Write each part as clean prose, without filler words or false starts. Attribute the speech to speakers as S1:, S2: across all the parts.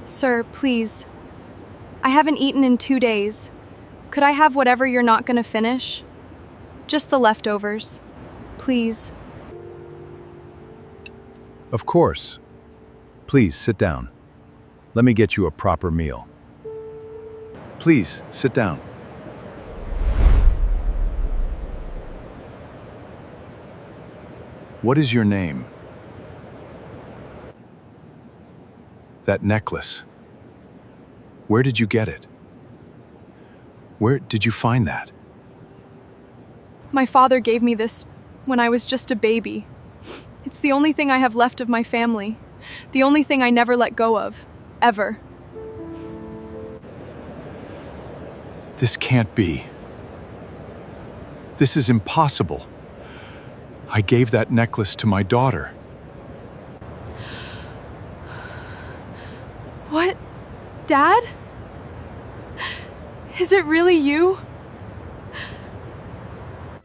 S1: Sir, please. I haven't eaten in 2 days. Could I have whatever you're not gonna finish? Just the leftovers. Please.
S2: Of course. Please, sit down. Let me get you a proper meal. Please, sit down. What is your name? That necklace. Where did you get it? Where did you find that?
S1: My father gave me this when I was just a baby. It's the only thing I have left of my family. The only thing I never let go of. Ever.
S2: This can't be. This is impossible. I gave that necklace to my daughter.
S1: What? Dad? Is it really you?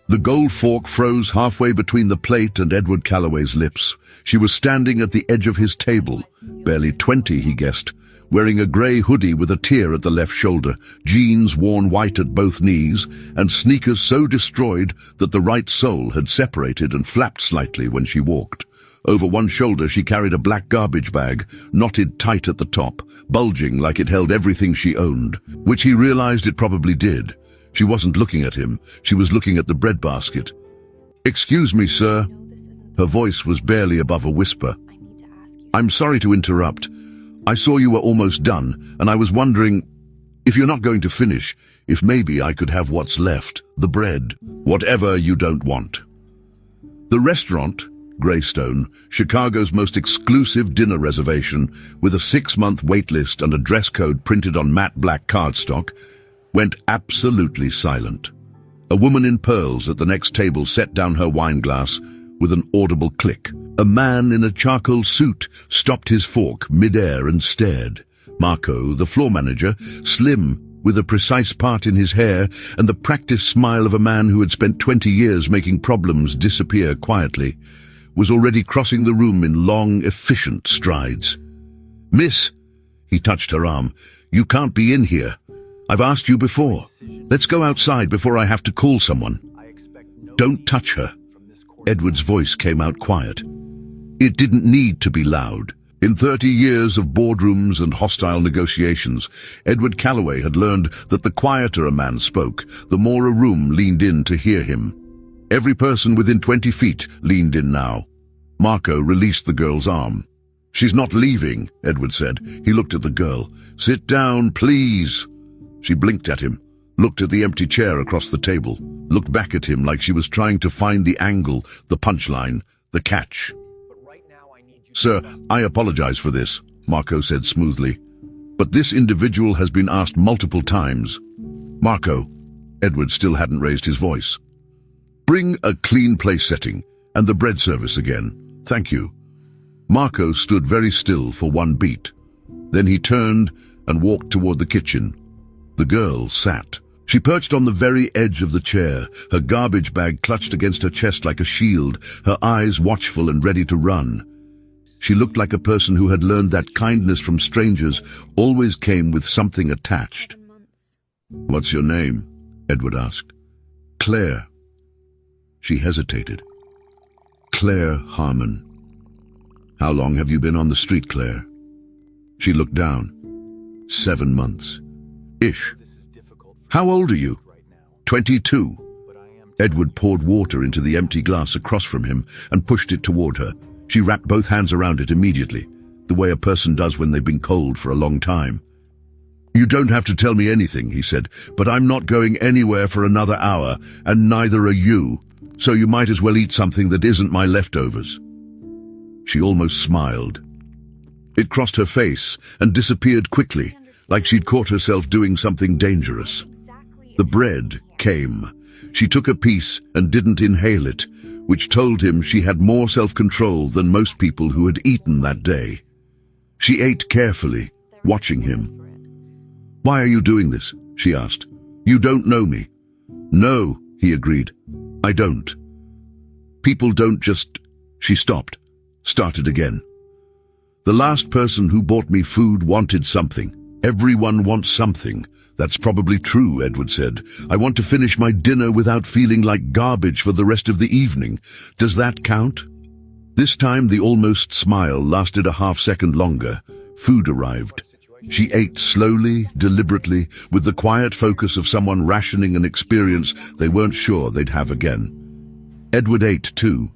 S3: The gold fork froze halfway between the plate and Edward Calloway's lips. She was standing at the edge of his table, barely 20, he guessed, wearing a grey hoodie with a tear at the left shoulder, jeans worn white at both knees, and sneakers so destroyed that the right sole had separated and flapped slightly when she walked. Over one shoulder she carried a black garbage bag, knotted tight at the top, bulging like it held everything she owned, which he realized it probably did. She wasn't looking at him, she was looking at the breadbasket. "Excuse me, sir." Her voice was barely above a whisper. "I'm sorry to interrupt. I saw you were almost done, and I was wondering, if you're not going to finish, if maybe I could have what's left, the bread, whatever you don't want." The restaurant, Greystone, Chicago's most exclusive dinner reservation, with a 6-month wait list and a dress code printed on matte black cardstock, went absolutely silent. A woman in pearls at the next table set down her wine glass with an audible click. A man in a charcoal suit stopped his fork mid-air and stared. Marco, the floor manager, slim, with a precise part in his hair and the practiced smile of a man who had spent 20 years making problems disappear quietly, was already crossing the room in long, efficient strides. "Miss," he touched her arm, "you can't be in here. I've asked you before. Let's go outside before I have to call someone." "Don't touch her." Edward's voice came out quiet. It didn't need to be loud. In 30 years of boardrooms and hostile negotiations, Edward Calloway had learned that the quieter a man spoke, the more a room leaned in to hear him. Every person within 20 feet leaned in now. Marco released the girl's arm. "She's not leaving," Edward said. He looked at the girl. "Sit down, please." She blinked at him, looked at the empty chair across the table, looked back at him like she was trying to find the angle, the punchline, the catch. "Sir, I apologize for this," Marco said smoothly. "But this individual has been asked multiple times." "Marco," Edward still hadn't raised his voice. "Bring a clean place setting and the bread service again. Thank you." Marco stood very still for one beat. Then he turned and walked toward the kitchen. The girl sat. She perched on the very edge of the chair, her garbage bag clutched against her chest like a shield, her eyes watchful and ready to run. She looked like a person who had learned that kindness from strangers always came with something attached. "What's your name?" Edward asked. "Claire." She hesitated. "Claire Harmon." "How long have you been on the street, Claire?" She looked down. 7 months. Ish. "How old are you?" 22. Edward poured water into the empty glass across from him and pushed it toward her. She wrapped both hands around it immediately, the way a person does when they've been cold for a long time. "You don't have to tell me anything," he said, "but I'm not going anywhere for another hour, and neither are you, so you might as well eat something that isn't my leftovers." She almost smiled. It crossed her face and disappeared quickly, like she'd caught herself doing something dangerous. The bread came. She took a piece and didn't inhale it, which told him she had more self-control than most people who had eaten that day. She ate carefully, watching him. "Why are you doing this?" she asked. "You don't know me." "No," he agreed. "I don't." "People don't just..." She stopped, started again. The last person who bought me food wanted something. Everyone wants something. That's probably true, Edward said. I want to finish my dinner without feeling like garbage for the rest of the evening. Does that count? This time the almost smile lasted a half-second longer. Food arrived. She ate slowly, deliberately, with the quiet focus of someone rationing an experience they weren't sure they'd have again. Edward ate too.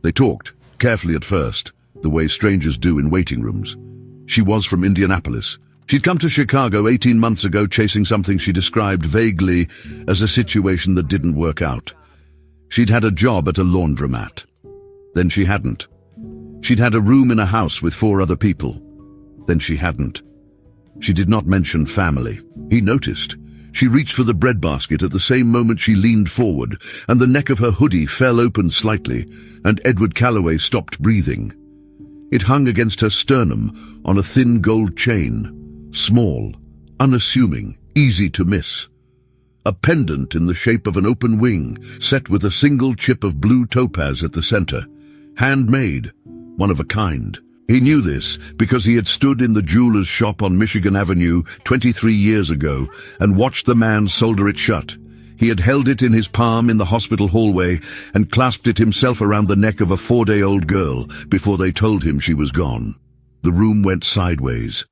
S3: They talked, carefully at first, the way strangers do in waiting rooms. She was from Indianapolis. She'd come to Chicago 18 months ago chasing something she described vaguely as a situation that didn't work out. She'd had a job at a laundromat. Then she hadn't. She'd had a room in a house with 4 other people. Then she hadn't. She did not mention family. He noticed. She reached for the breadbasket at the same moment she leaned forward, and the neck of her hoodie fell open slightly, and Edward Calloway stopped breathing. It hung against her sternum on a thin gold chain. Small, unassuming, easy to miss. A pendant in the shape of an open wing, set with a single chip of blue topaz at the center. Handmade, one of a kind. He knew this because he had stood in the jeweler's shop on Michigan Avenue 23 years ago and watched the man solder it shut. He had held it in his palm in the hospital hallway and clasped it himself around the neck of a 4-day-old girl before they told him she was gone. The room went sideways.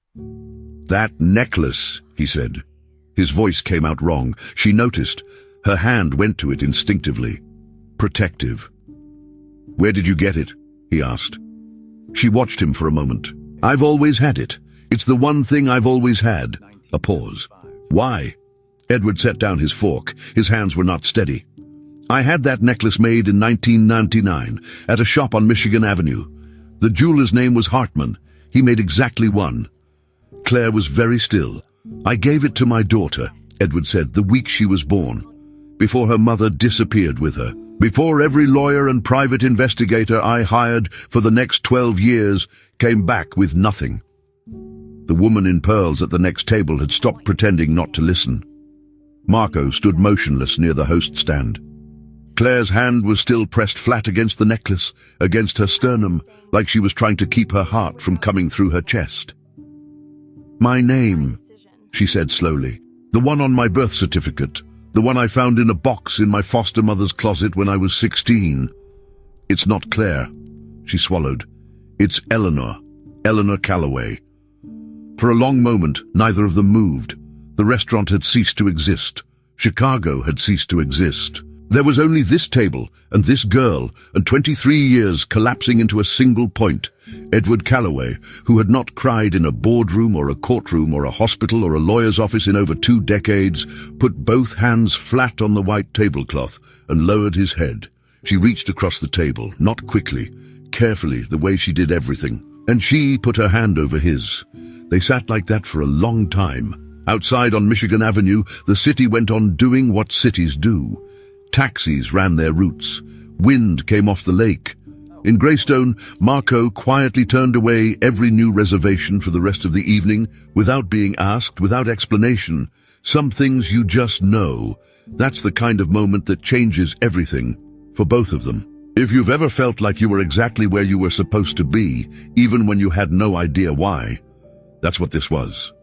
S3: "That necklace," he said. His voice came out wrong. She noticed. Her hand went to it instinctively. Protective. "Where did you get it?" he asked. She watched him for a moment. "I've always had it. It's the one thing I've always had." A pause. "Why?" Edward set down his fork. His hands were not steady. "I had that necklace made in 1999 at a shop on Michigan Avenue. The jeweler's name was Hartman. He made exactly one." Claire was very still. "I gave it to my daughter," Edward said, "the week she was born, before her mother disappeared with her. Before every lawyer and private investigator I hired for the next 12 years came back with nothing." The woman in pearls at the next table had stopped pretending not to listen. Marco stood motionless near the host stand. Claire's hand was still pressed flat against the necklace, against her sternum, like she was trying to keep her heart from coming through her chest. "My name," she said slowly. "The one on my birth certificate. The one I found in a box in my foster mother's closet when I was 16. It's not Claire." She swallowed. "It's Eleanor. Eleanor Calloway." For a long moment, neither of them moved. The restaurant had ceased to exist. Chicago had ceased to exist. There was only this table and this girl, and 23 years collapsing into a single point. Edward Calloway, who had not cried in a boardroom or a courtroom or a hospital or a lawyer's office in over 2 decades, put both hands flat on the white tablecloth and lowered his head. She reached across the table, not quickly, carefully, the way she did everything, and she put her hand over his. They sat like that for a long time. Outside on Michigan Avenue, the city went on doing what cities do. Taxis ran their routes. Wind came off the lake. In Greystone, Marco quietly turned away every new reservation for the rest of the evening, without being asked, without explanation. Some things you just know. That's the kind of moment that changes everything, for both of them. If you've ever felt like you were exactly where you were supposed to be, even when you had no idea why, that's what this was.